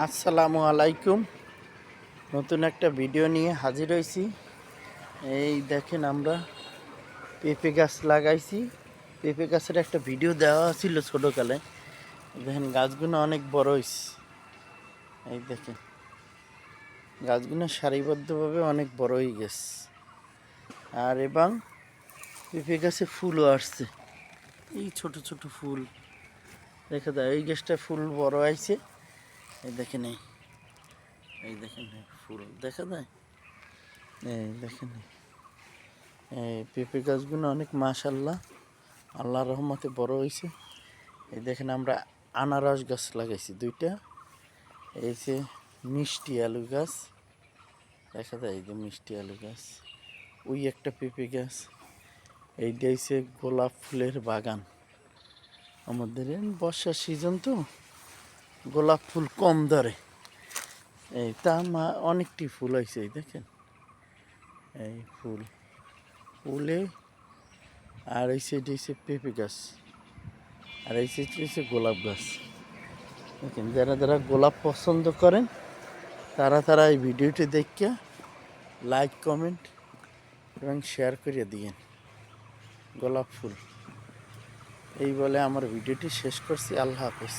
আসসালামু আলাইকুম। নতুন একটা ভিডিও নিয়ে হাজির হয়েছি। এই দেখেন আমরা পেঁপে গাছ লাগাইছি। পেঁপে গাছের একটা ভিডিও দেওয়া ছিল ছোটোকালে। দেখেন গাছগুলো অনেক বড় হয়েছে। এই দেখেন গাছগুলো সারিবদ্ধভাবে অনেক বড় হয়ে গেছে। আর এবং পেঁপে গাছে ফুলও আসছে। এই ছোট ছোট ফুল দেখা যায়। এই গাছটা ফুল বড় হয়েছে। এই দেখেন এই দেখেন ফুল দেখা যায়। এই দেখেন এই পেঁপে গাছগুলো অনেক মাশাআল্লাহ আল্লাহর রহমতে বড় হয়েছে। এই দেখেন আমরা আনারস গাছ লাগাইছি দুইটা। এই যে মিষ্টি আলু গাছ দেখা যায়। এই যে মিষ্টি আলু গাছ, ওই একটা পেঁপে গাছ। এইটা হচ্ছে গোলাপ ফুলের বাগান। আমাদের বর্ষার সিজন তো গোলাপ ফুল কম ধরে। এই তা অনেকটি ফুল হয়েছে। এই দেখেন এই ফুলে। আর এই সাইডে হচ্ছে পেঁপে গাছ, আর এই সাইডে হচ্ছে গোলাপ গাছ। দেখেন যারা যারা গোলাপ পছন্দ করেন তারা এই ভিডিওটি দেখে লাইক কমেন্ট এবং শেয়ার করে দিয়েন। গোলাপ ফুল এই বলে আমার ভিডিওটি শেষ করছি। আল্লাহ হাফেজ।